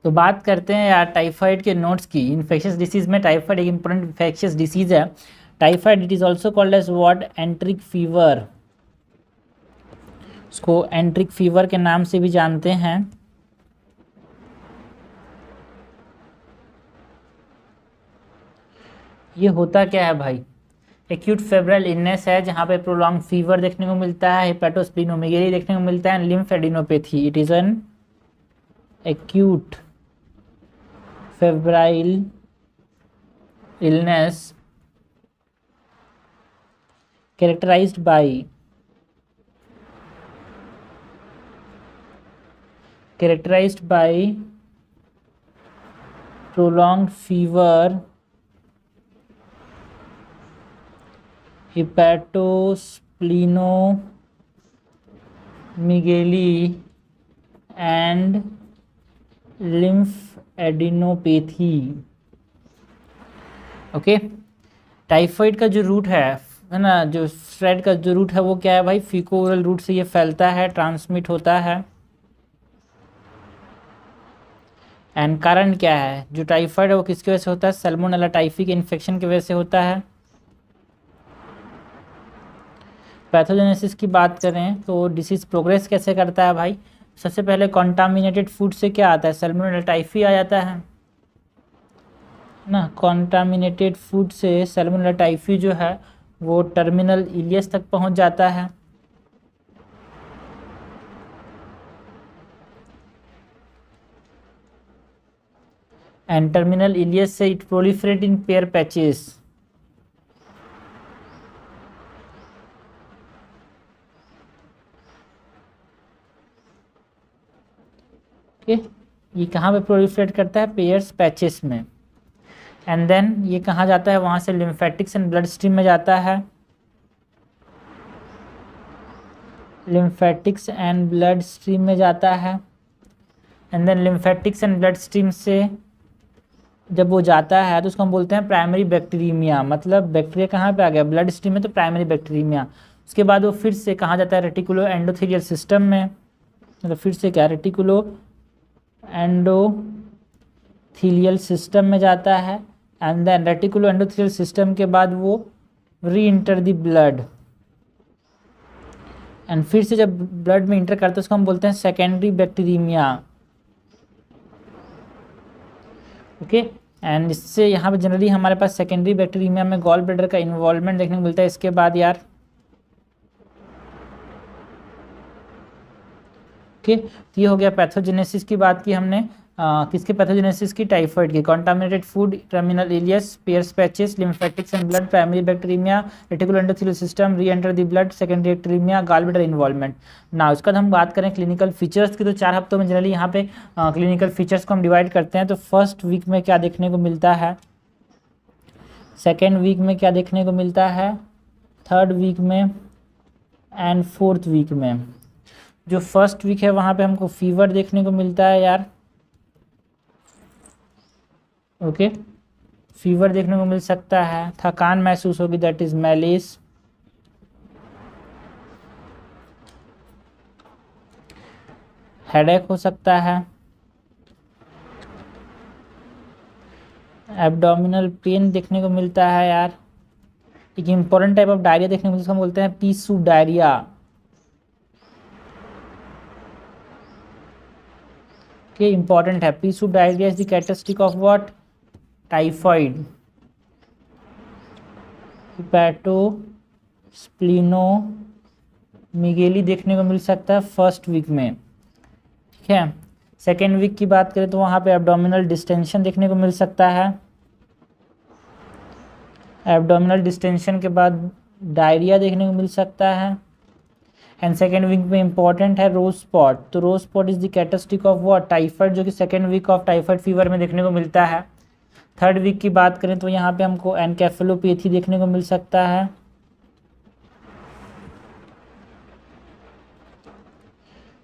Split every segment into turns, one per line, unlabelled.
तो बात करते हैं यार टाइफाइड के नोट्स की। इन्फेक्शियस डिसीज में टाइफाइड एक इंपॉर्टेंट इन्फेक्शियस डिसीज है। Typhoid it is also called as what, enteric fever. इसको एंट्रिक फीवर के नाम से भी जानते हैं। ये होता क्या है भाई? एक्यूट फेब्रल इलनेस है जहाँ पे प्रोलॉन्ग फीवर देखने को मिलता है, हेपेटोस्प्लीनोमेगेली देखने को मिलता है, lymphadenopathy. It is an acute febrile illness characterized by prolonged fever, hepatosplenomegaly and lymphadenopathy। Okay, typhoid का जो रूट है ना, जो स्प्रेड का जो रूट है वो क्या है भाई? फीको ओरल रूट से ये फैलता है, ट्रांसमिट होता है। एंड कारण क्या है? जो टाइफाइड है वो किसकी वजह से होता है? सैल्मोनेला टाइफी के इन्फेक्शन की वजह से होता है। पैथोजेनेसिस की बात करें तो डिसीज प्रोग्रेस कैसे करता है भाई? सबसे पहले कॉन्टामिनेटेड फूड से क्या आता है? सैल्मोनेला टाइफी आ जाता है ना। कॉन्टामिनेटेड फूड से सैल्मोनेला टाइफी जो है वो टर्मिनल इलियस तक पहुंच जाता है। एंड टर्मिनल इलियस से it proliferate in pair patches. Okay, ये कहाँ पे प्रोलिफरेट करता है? पेयर्स पैचेस में। एंड देन ये कहाँ जाता है? वहाँ से लिम्फेटिक्स एंड ब्लड स्ट्रीम में जाता है। लिम्फेटिक्स एंड ब्लड स्ट्रीम में जाता है। And then lymphatics and blood stream से जब वो जाता है तो उसको हम बोलते हैं प्राइमरी बैक्टीरियमिया। मतलब बैक्टीरिया कहाँ पे आ गया? ब्लड स्ट्रीम में, तो प्राइमरी बैक्टीरियमिया। उसके बाद वो फिर से कहाँ जाता है? रेटिकुलो एंडोथेलियल सिस्टम में। मतलब फिर से क्या? रेटिकुलो एंडोथीलियल सिस्टम में जाता है। And then reticulo endothelial system के बाद वो री इंटर द ब्लड। एंड फिर से जब ब्लड में इंटर करता है उसको हम बोलते हैं सेकेंडरी बैक्टीरियमिया। ओके, एंड इससे यहाँ पे जनरली हमारे पास सेकेंडरी बैक्टीरियमिया में गॉल ब्लैडर का इन्वॉल्वमेंट देखने को मिलता है। इसके बाद यार ओके, तो ये हो गया पैथोजेनेसिस की बात की हमने। किसके पैथोजेनेसिस की? टाइफाइड की। Contaminated food, terminal ileus, Peyer's patches, lymphatics and blood, primary bacteraemia, reticulo endothelial system, reenter the blood, secondary bacteraemia, gall bladder involvement. ना उसके बाद हम बात करें क्लिनिकल फीचर्स की, तो 4 हफ्तों में जनरली यहाँ पे क्लिनिकल फीचर्स को हम डिवाइड करते हैं। तो फर्स्ट वीक में क्या देखने को मिलता है? सेकेंड वीक में क्या देखने को मिलता है? थर्ड वीक में एंड फोर्थ वीक में। जो फर्स्ट वीक है वहाँ पे हमको फीवर देखने को मिलता है यार। ओके, फीवर देखने को मिल सकता है, थकान महसूस होगी, दैट इज मैलिस। हेडेक हो सकता है, एब्डोमिनल पेन देखने को मिलता है यार। एक इंपॉर्टेंट टाइप ऑफ डायरिया देखने को मिलता है, हम बोलते हैं पी सूप डायरिया। के इंपॉर्टेंट है, pea soup diarrhoea is the characteristic of what? Typhoid. Hepatosplenomegaly देखने को मिल सकता है फर्स्ट वीक में। ठीक है, सेकेंड वीक की बात करें तो वहाँ पे एब्डोमिनल डिस्टेंशन देखने को मिल सकता है। एब्डोमिनल डिस्टेंशन के बाद डायरिया देखने को मिल सकता है। एंड सेकेंड वीक में इंपॉर्टेंट है रोज स्पॉट। तो rose spot is the characteristic of what? Typhoid, जो कि second week of typhoid fever में देखने को मिलता है। थर्ड वीक की बात करें तो यहाँ पे हमको एनकेफेलोपैथी देखने को मिल सकता है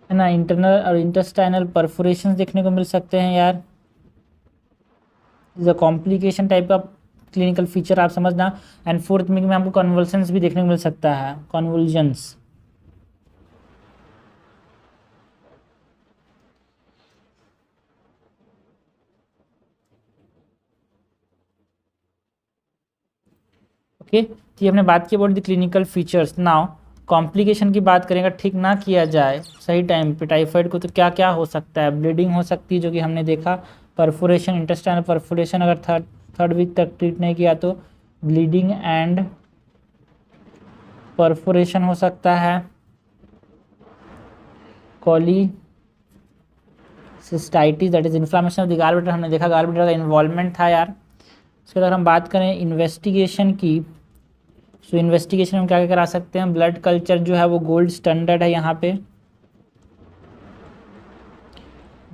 ना। इंटरनल और इंटेस्टाइनल परफोरेशन देखने को मिल सकते हैं यार। इज अ कॉम्प्लिकेशन टाइप का क्लिनिकल फीचर, आप समझना। एंड फोर्थ वीक में हमको कन्वल्सन्स भी देखने को मिल सकता है, कन्वल्जन्स। ओके, तो ये हमने बात की about the clinical features. Now complication की बात करेंगे, ठीक ना किया जाए सही टाइम पे टाइफाइड को तो क्या क्या हो सकता है। ब्लीडिंग हो सकती है जो कि हमने देखा, परफोरेशन, इंटेस्टाइनल परफोरेशन, अगर थर्ड वीक तक ट्रीट नहीं किया तो ब्लीडिंग एंड परफोरेशन हो सकता है। Cholecystitis that is inflammation of the gall bladder, हमने देखा गॉल ब्लैडर का इन्वॉल्वमेंट था यार। उसके बाद हम बात करें इन्वेस्टिगेशन की, सो इन्वेस्टिगेशन हम क्या क्या करा सकते हैं। ब्लड कल्चर जो है वो गोल्ड स्टैंडर्ड है यहाँ पे,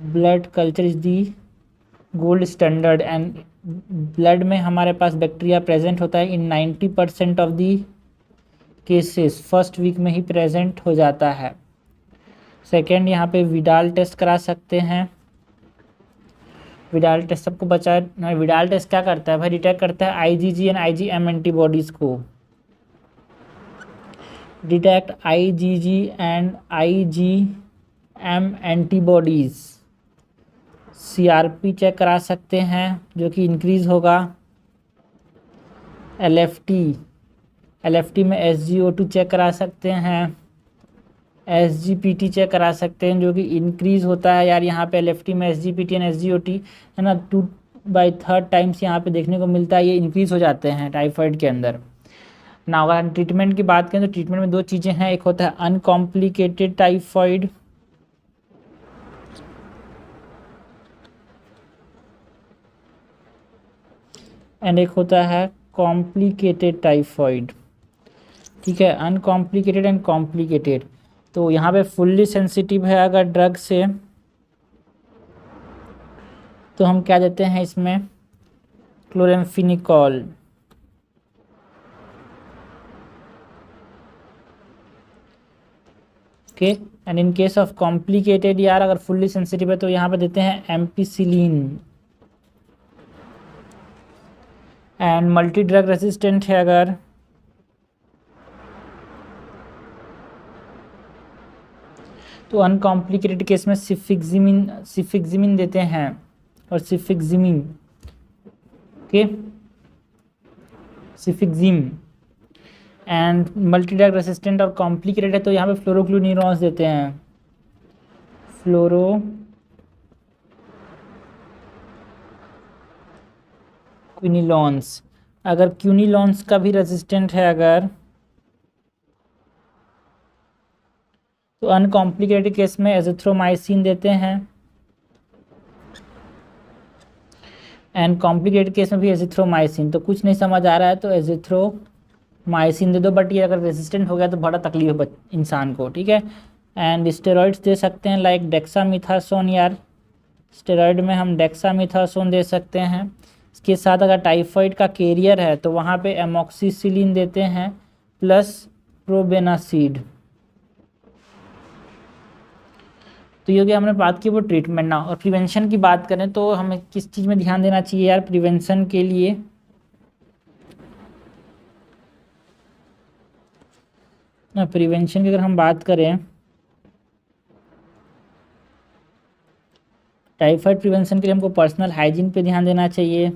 blood culture is the gold standard and blood में हमारे पास बैक्टीरिया प्रेजेंट होता है in 90% of the cases, first week में ही प्रेजेंट हो जाता है। सेकेंड, यहाँ पे विडाल टेस्ट करा सकते हैं। विडाल टेस्ट सबको बचा है, विडाल टेस्ट क्या करता है भाई, डिटेक्ट करता है आईजीजी एंड आईजीएम एंटीबॉडीज को, detect IgG and IgM antibodies. CRP check करा सकते हैं जो कि इंक्रीज होगा। एलएफटी में एसजीओ2 चेक करा सकते हैं, एसजीपीटी चेक करा सकते हैं जो कि इंक्रीज होता है यार। यहाँ पे एलएफटी में एसजीपीटी एंड एसजीओटी है ना 2/3 टाइम्स यहाँ पे देखने को मिलता है, ये इंक्रीज हो जाते हैं टाइफाइड के अंदर। ना अगर हम ट्रीटमेंट की बात करें तो ट्रीटमेंट में 2 चीज़ें हैं, एक होता है अनकॉम्प्लिकेटेड टाइफाइड एंड एक होता है कॉम्प्लिकेटेड टाइफाइड। ठीक है, अनकॉम्प्लिकेटेड एंड कॉम्प्लिकेटेड। तो यहाँ पे फुल्ली सेंसिटिव है अगर ड्रग से तो हम क्या देते हैं इसमें, chloramphenicol. Okay, and in case of complicated यार अगर फुल्ली सेंसिटिव है तो यहाँ पे देते हैं ampicillin. And multi drug resistant है अगर तो अनकॉम्प्लिकेटेड केस में सिफिक्सिमिन देते हैं और cefixime, okay, cefixime. And multi drug resistant और कॉम्प्लिकेटेड है तो यहाँ पे फ्लोरोक्विनिलॉन्स देते हैं, फ्लोरोक्विनिलॉन्स। अगर क्विनिलॉन्स का भी रेसिस्टेंट है अगर तो अनकॉम्प्लिकेटेड केस में एजिथ्रोमाइसिन देते हैं एंड कॉम्प्लिकेटेड केस में भी एजिथ्रोमाइसिन। तो कुछ नहीं समझ आ रहा है तो एजिथ्रोमाइसिन दे दो, बट ये अगर रेजिस्टेंट हो गया तो बड़ा तकलीफ है इंसान को। ठीक है, एंड स्टेरॉइड्स दे सकते हैं लाइक डेक्सामिथासोन यार, स्टेरॉइड में हम डेक्सामिथासोन दे सकते हैं। इसके साथ अगर टाइफाइड का कैरियर है तो वहाँ पे एमॉक्सिसिलिन देते हैं प्लस प्रोबेनासिड। तो ये हो गया हमने बात की वो ट्रीटमेंट ना। और प्रिवेंशन की बात करें तो हमें किस चीज़ में ध्यान देना चाहिए यार प्रिवेंशन के लिए, ना प्रिवेंशन की अगर हम बात करें टाइफाइड प्रिवेंशन के लिए हमको पर्सनल हाइजीन पे ध्यान देना चाहिए।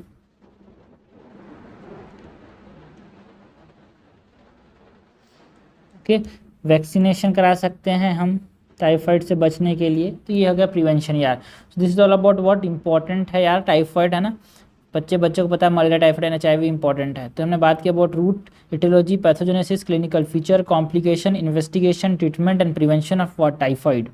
ओके, वैक्सीनेशन करा सकते हैं हम टाइफाइड से बचने के लिए। तो ये हो गया प्रिवेंशन यार। So this is all about what important है यार टाइफाइड, है ना। बच्चों को पता है malaria, typhoid and HIV important है। तो हमने बात की about route, aetiology, pathogenesis, clinical feature, complication, investigation, treatment and prevention of what typhoid.